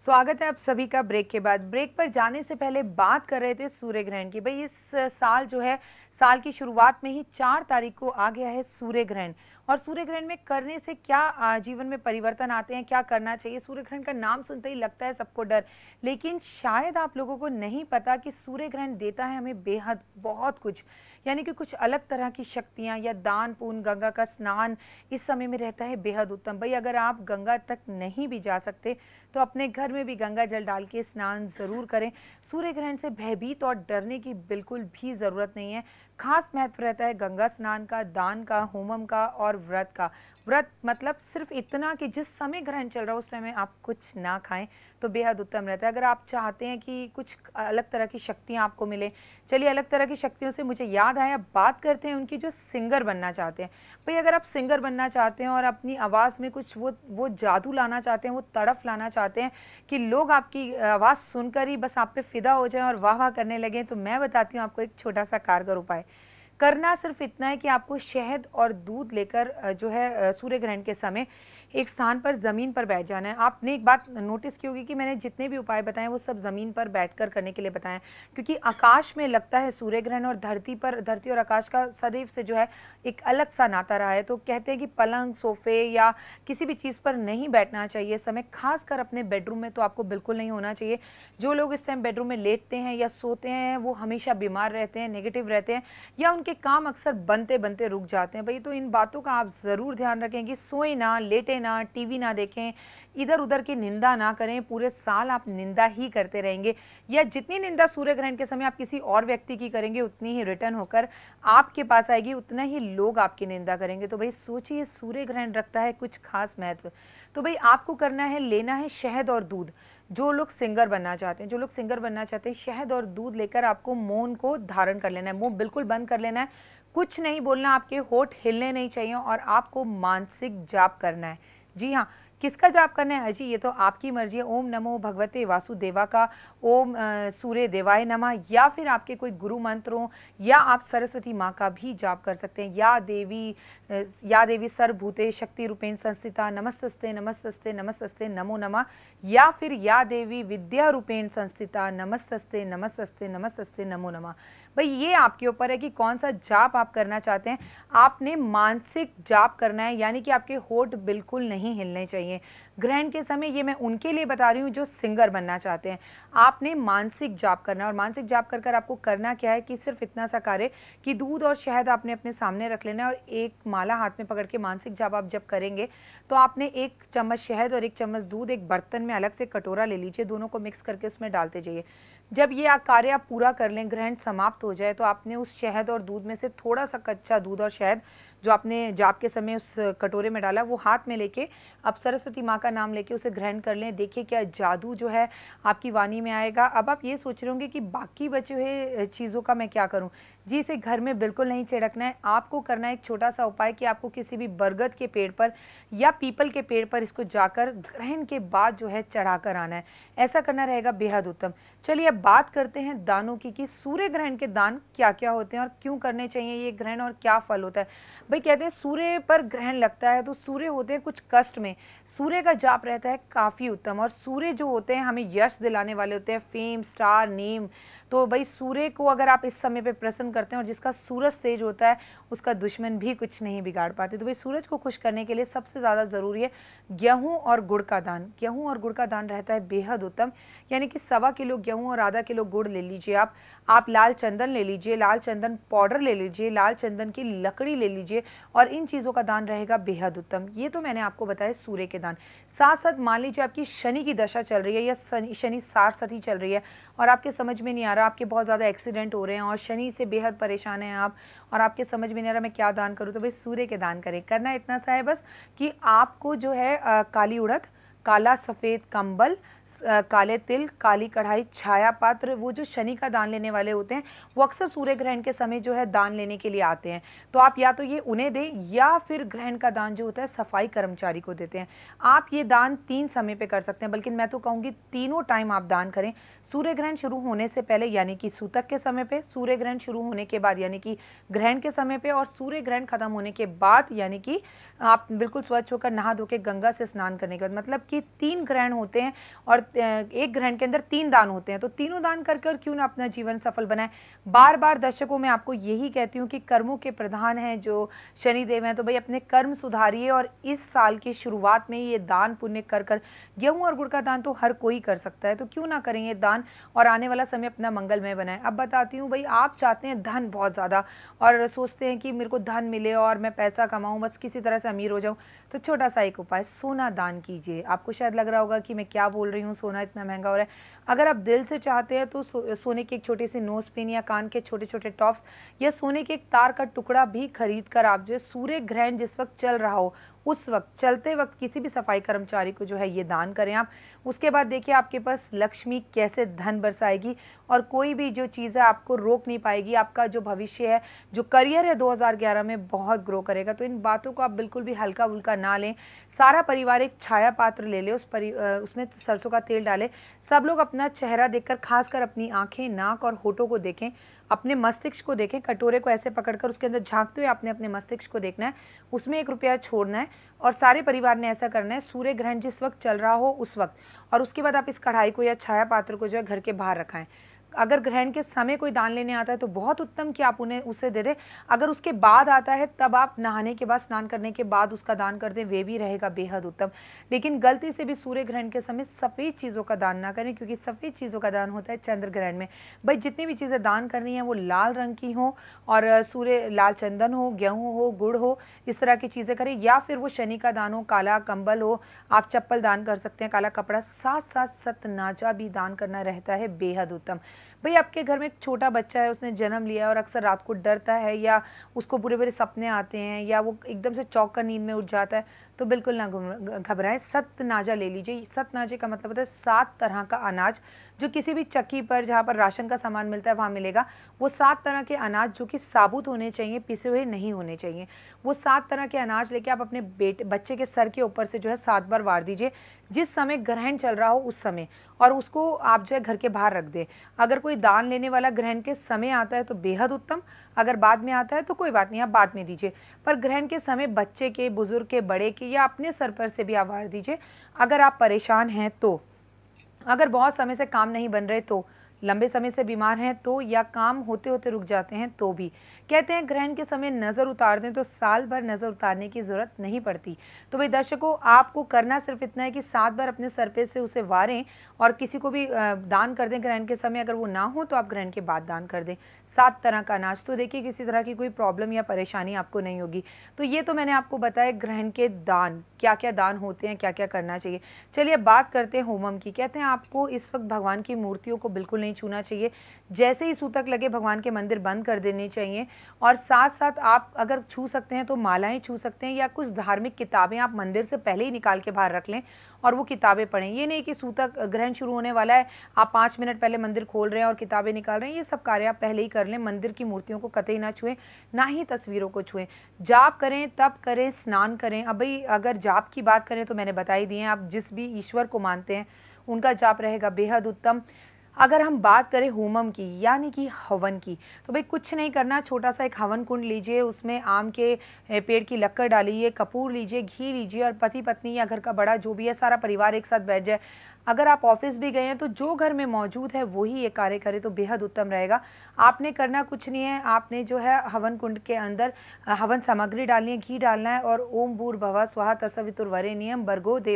स्वागत है आप सभी का ब्रेक के बाद। ब्रेक पर जाने से पहले बात कर रहे थे सूर्य ग्रहण की। भाई इस साल जो है, साल की शुरुआत में ही 4 तारीख को आ गया है सूर्य ग्रहण। और सूर्य ग्रहण में करने से क्या जीवन में परिवर्तन आते हैं, क्या करना चाहिए। सूर्य ग्रहण का नाम सुनते ही लगता है सबको डर, लेकिन शायद आप लोगों को नहीं पता कि सूर्य ग्रहण देता है हमें बेहद बहुत कुछ, यानी कि कुछ अलग तरह की शक्तियां या दान पुण्य, गंगा का स्नान इस समय में रहता है बेहद उत्तम। भाई अगर आप गंगा तक नहीं भी जा सकते तो अपने घर में भी गंगा जल डाल के स्नान जरूर करें। सूर्य ग्रहण से भयभीत और डरने की बिल्कुल भी जरूरत नहीं है। खास महत्व रहता है गंगा स्नान का, दान का, होमम का और व्रत का। व्रत मतलब सिर्फ इतना कि जिस समय ग्रहण चल रहा है उस समय आप कुछ ना खाएं तो बेहद उत्तम रहता है। अगर आप चाहते हैं कि कुछ अलग तरह की शक्तियां आपको मिले, चलिए अलग तरह की शक्तियों से मुझे याद आया, बात करते हैं उनकी जो सिंगर बनना चाहते हैं। भाई अगर आप सिंगर बनना चाहते हैं और अपनी आवाज़ में कुछ वो जादू लाना चाहते हैं, वो तड़फ लाना चाहते हैं कि लोग आपकी आवाज़ सुनकर ही बस आप पे फिदा हो जाएं और वाह वाह करने लगें, तो मैं बताती हूँ आपको एक छोटा सा कारगर उपाय। करना सिर्फ इतना है कि आपको शहद और दूध लेकर जो है सूर्य ग्रहण के समय एक स्थान पर जमीन पर बैठ जाना है। आपने एक बात नोटिस की होगी कि मैंने जितने भी उपाय बताए वो सब जमीन पर बैठकर करने के लिए बताएं, क्योंकि आकाश में लगता है सूर्य ग्रहण और धरती और आकाश का सदैव से जो है एक अलग सा नाता रहा है। तो कहते हैं कि पलंग, सोफे या किसी भी चीज़ पर नहीं बैठना चाहिए इस समय, खासकर अपने बेडरूम में तो आपको बिल्कुल नहीं होना चाहिए। जो लोग इस टाइम बेडरूम में लेटते हैं या सोते हैं वो हमेशा बीमार रहते हैं, नेगेटिव रहते हैं, या उनके काम अक्सर बनते बनते रुक जाते हैं। भाई तो इन बातों का आप ज़रूर ध्यान रखें कि सोए ना, लेटे ना, टीवी ना देखें, इधर उधर की निंदा ना करें। पूरे साल आप निंदा ही करते रहेंगे, या जितनी निंदा सूर्य ग्रहण के समय आप किसी और व्यक्ति की करेंगे उतनी ही रिटर्न होकर आपके पास आएगी, उतना ही लोग आपकी निंदा करेंगे। तो भाई सोचिए, सूर्य ग्रहण रखता है कुछ खास महत्व। तो भाई आपको करना है, लेना है शहद और दूध। जो लोग सिंगर बनना चाहते हैं, शहद और दूध लेकर आपको मौन को धारण कर लेना है, मुंह बिल्कुल बंद कर लेना है, कुछ नहीं बोलना, आपके होठ हिलने नहीं चाहिए और आपको मानसिक जाप करना है। जी हाँ, किसका जाप करना है अजी, ये तो आपकी मर्जी है। ओम नमो भगवते वासुदेवा का, ओम सूर्य देवाय नमः, या फिर आपके कोई गुरु मंत्र हो, या आप सरस्वती माँ का भी जाप कर सकते हैं। या देवी सर्वभूते शक्ति रूपेण संस्थिता, नमस्तस्ते नमस्तस्ते नमस्तस्ते नमो नमः, या फिर या देवी विद्या रूपेण संस्थिता, नमस्तस्ते नमस्तस्ते नमस्तस्ते नमो नमः। भाई ये आपके ऊपर है कि कौन सा जाप आप करना चाहते हैं। आपने मानसिक जाप करना है, यानी कि आपके होठ बिल्कुल नहीं हिलने चाहिए ग्रहण के समय। ये मैं उनके लिए बता रही हूँ जो सिंगर बनना चाहते हैं। आपने मानसिक जाप करना है, और मानसिक जाप कर आपको करना क्या है कि सिर्फ इतना सा कार्य कि दूध और शहद आपने अपने सामने रख लेना है, और एक माला हाथ में पकड़ के मानसिक जाप आप जब करेंगे तो आपने 1 चम्मच शहद और 1 चम्मच दूध एक बर्तन में अलग से कटोरा ले लीजिए, दोनों को मिक्स करके उसमें डालते जाइए। जब ये कार्य आप पूरा कर लें, ग्रहण समाप्त हो जाए, तो आपने उस शहद और दूध में से थोड़ा सा कच्चा दूध और शहद जो आपने जाप के समय उस कटोरे में डाला वो हाथ में लेके आप सरस्वती माँ का नाम लेके उसे ग्रहण कर लें। देखिए क्या जादू जो है आपकी वाणी में आएगा। अब आप ये सोच रहे होंगे कि बाकी बचे हुए चीज़ों का मैं क्या करूँ। जी, इसे घर में बिल्कुल नहीं छिड़कना है। आपको करना है एक छोटा सा उपाय कि आपको किसी भी बरगद के पेड़ पर या पीपल के पेड़ पर इसको जाकर ग्रहण के बाद जो है चढ़ा कर आना है। ऐसा करना रहेगा बेहद उत्तम। चलिए अब बात करते हैं दानों की, कि सूर्य ग्रहण के दान क्या क्या होते हैं और क्यों करने चाहिए ये ग्रहण और क्या फल होता है। भाई कहते हैं सूर्य पर ग्रहण लगता है तो सूर्य होते हैं कुछ कष्ट में, सूर्य का जाप रहता है काफ़ी उत्तम। और सूर्य जो होते हैं हमें यश दिलाने वाले होते हैं, फेम, स्टार, नेम। तो भाई सूर्य को अगर आप इस समय पे प्रसन्न करते हैं, और जिसका सूरज तेज होता है उसका दुश्मन भी कुछ नहीं बिगाड़ पाते। तो भाई सूरज को खुश करने के लिए सबसे ज़्यादा ज़रूरी है गेहूं और गुड़ का दान। गेहूं और गुड़ का दान रहता है बेहद उत्तम, यानी कि 1.25 किलो गेहूं और आधा किलो गुड़ ले लीजिए आप लाल चंदन ले लीजिए, लाल चंदन पाउडर ले लीजिए, लाल चंदन की लकड़ी ले लीजिए, और इन चीज़ों का दान रहेगा बेहद उत्तम। ये तो मैंने आपको बताया सूर्य के दान। साथ साथ मान लीजिए आपकी शनि की दशा चल रही है या शनि सारसती चल रही है और आपके समझ में नहीं आ रहा, आपके बहुत ज़्यादा एक्सीडेंट हो रहे हैं और शनि से बेहद परेशान हैं आप, और आपके समझ में नहीं आ रहा मैं क्या दान करूँ, तो भाई सूर्य के दान करें। करना इतना सा है बस कि आपको जो है काली उड़द, काला सफ़ेद कंबल, काले तिल, काली कढ़ाई, छाया पात्र, वो जो शनि का दान लेने वाले होते हैं वो अक्सर सूर्य ग्रहण के समय जो है दान लेने के लिए आते हैं। तो आप या तो ये उन्हें दें या फिर ग्रहण का दान जो होता है सफाई कर्मचारी को देते हैं। आप ये दान 3 समय पे कर सकते हैं, बल्कि मैं तो कहूँगी तीनों टाइम आप दान करें। सूर्य ग्रहण शुरू होने से पहले यानी कि सूतक के समय पे, सूर्य ग्रहण शुरू होने के बाद यानी कि ग्रहण के समय पे, और सूर्य ग्रहण खत्म होने के बाद यानी कि आप बिल्कुल स्वच्छ होकर नहा धो के गंगा से स्नान करने के बाद। मतलब कि 3 ग्रहण होते हैं और एक ग्रहण के अंदर 3 दान होते हैं, तो तीनों दान करके और क्यों ना अपना जीवन सफल बनाएं। बार बार दर्शकों मैं आपको यही कहती हूँ कि कर्मों के प्रधान हैं जो शनिदेव हैं, तो भाई अपने कर्म सुधारिए और इस साल की शुरुआत में ये दान पुण्य कर कर, गेहूं और गुड़ का दान तो हर कोई कर सकता है, तो क्यों ना करें ये दान और आने वाला समय अपना मंगलमय बनाएं। अब बताती हूँ, भाई आप चाहते हैं धन बहुत ज़्यादा और सोचते हैं कि मेरे को धन मिले और मैं पैसा कमाऊँ, बस किसी तरह से अमीर हो जाऊँ, तो छोटा सा एक उपाय, सोना दान कीजिए। आपको शायद लग रहा होगा कि मैं क्या बोल रही हूँ, सोना इतना महंगा हो रहा है। अगर आप दिल से चाहते हैं तो सोने की एक छोटी सी नोज पिन या कान के छोटे छोटे टॉप्स या सोने के एक तार का टुकड़ा भी खरीद कर आप जो है सूर्य ग्रहण जिस वक्त चल रहा हो उस वक्त, चलते वक्त किसी भी सफाई कर्मचारी को जो है ये दान करें आप। उसके बाद देखिए आपके पास लक्ष्मी कैसे धन बरसाएगी और कोई भी जो चीज़ है आपको रोक नहीं पाएगी। आपका जो भविष्य है, जो करियर है 2011 में बहुत ग्रो करेगा। तो इन बातों को आप बिल्कुल भी हल्का फुल्का ना लें। सारा परिवार एक छाया पात्र ले ले, उसमें सरसों का तेल डालें। सब लोग अपना चेहरा देखकर, खासकर अपनी आंखें, नाक और होठों को देखें, अपने मस्तिष्क को देखें। कटोरे को ऐसे पकड़कर उसके अंदर झांकते हुए आपने अपने मस्तिष्क को देखना है, उसमें 1 रुपया छोड़ना है और सारे परिवार ने ऐसा करना है सूर्य ग्रहण जिस वक्त चल रहा हो उस वक्त। और उसके बाद आप इस कढ़ाई को या छाया पात्र को जो है घर के बाहर रखाएं। अगर ग्रहण के समय कोई दान लेने आता है तो बहुत उत्तम कि आप उन्हें उसे दे दें। अगर उसके बाद आता है तब आप नहाने के बाद, स्नान करने के बाद उसका दान कर दें, वे भी रहेगा बेहद उत्तम। लेकिन गलती से भी सूर्य ग्रहण के समय सफ़ेद चीज़ों का दान ना करें, क्योंकि सफ़ेद चीज़ों का दान होता है चंद्र ग्रहण में। भाई जितनी भी चीज़ें दान करनी है वो लाल रंग की हो और सूर्य लाल चंदन हो, गेहूँ हो, गुड़ हो, इस तरह की चीज़ें करें। या फिर वो शनि का दान हो, काला कंबल हो, आप चप्पल दान कर सकते हैं, काला कपड़ा। साथ साथ सतनाजा भी दान करना रहता है बेहद उत्तम। भाई आपके घर में एक छोटा बच्चा है, उसने जन्म लिया और अक्सर रात को डरता है या उसको बुरे बुरे सपने आते हैं या वो एकदम से चौंक कर नींद में उठ जाता है, तो बिल्कुल ना घबराएं, सतनाजा ले लीजिए। सतनाजे का मतलब होता है 7 तरह का अनाज, जो किसी भी चक्की पर जहाँ पर राशन का सामान मिलता है वहाँ मिलेगा। वो 7 तरह के अनाज जो कि साबुत होने चाहिए, पिसे हुए नहीं होने चाहिए। वो 7 तरह के अनाज लेके आप अपने बच्चे के सर के ऊपर से जो है 7 बार वार दीजिए, जिस समय ग्रहण चल रहा हो उस समय, और उसको आप जो है घर के बाहर रख दें। अगर कोई दान लेने वाला ग्रहण के समय आता है तो बेहद उत्तम, अगर बाद में आता है तो कोई बात नहीं, आप बाद में दीजिए। पर ग्रहण के समय बच्चे के, बुजुर्ग के, बड़े के या अपने सर पर से भी आप वार दीजिए। अगर आप परेशान हैं तो, अगर बहुत समय से काम नहीं बन रहे तो, लंबे समय से बीमार हैं तो, या काम होते होते रुक जाते हैं तो भी। कहते हैं ग्रहण के समय नज़र उतार दें तो साल भर नज़र उतारने की ज़रूरत नहीं पड़ती। तो भाई दर्शकों, आपको करना सिर्फ इतना है कि 7 बार अपने सर पे से उसे वारें और किसी को भी दान कर दें ग्रहण के समय। अगर वो ना हो तो आप ग्रहण के बाद दान कर दें 7 तरह का अनाज। तो देखिए किसी तरह की कोई प्रॉब्लम या परेशानी आपको नहीं होगी। तो ये तो मैंने आपको बताया ग्रहण के दान, क्या क्या दान होते हैं, क्या क्या करना चाहिए। चलिए अब बात करते हैं होमम की। कहते हैं आपको इस वक्त भगवान की मूर्तियों को बिल्कुल नहीं छूना चाहिए। जैसे ही सूतक लगे भगवान के मंदिर बंद कर देने चाहिए। और साथ साथ आप अगर छू सकते हैं तो मालाएं छू सकते हैं या कुछ धार्मिक किताबें आप मंदिर से पहले ही निकाल के बाहर रख लें और वो किताबें पढ़ें। ये नहीं कि सूतक ग्रहण शुरू होने वाला है, आप 5 मिनट पहले मंदिर खोल रहे हैं और किताबें निकाल रहे हैं। ये सब कार्य आप पहले ही कर लें। मंदिर की मूर्तियों को कतई ना छुएं, ना ही तस्वीरों को छुएं। जाप करें, तप करें, स्नान करें। अब भाई अगर जाप की बात करें तो मैंने बता ही दी है, आप जिस भी ईश्वर को मानते हैं उनका जाप रहेगा बेहद उत्तम। अगर हम बात करें होमम की यानी कि हवन की, तो भाई कुछ नहीं करना, छोटा सा एक हवन कुंड लीजिए, उसमें आम के पेड़ की लक्कड़ डालिए, कपूर लीजिए, घी लीजिए और पति पत्नी या घर का बड़ा जो भी है सारा परिवार एक साथ बैठ जाए। अगर आप ऑफिस भी गए हैं तो जो घर में मौजूद है वही ये कार्य करे तो बेहद उत्तम रहेगा। आपने करना कुछ नहीं है, आपने जो है हवन कुंड के अंदर हवन सामग्री डालनी है, घी डालना है और ओम भूर्भुवः स्वः तत्सवितुर्वरेण्यं भर्गो देवस्य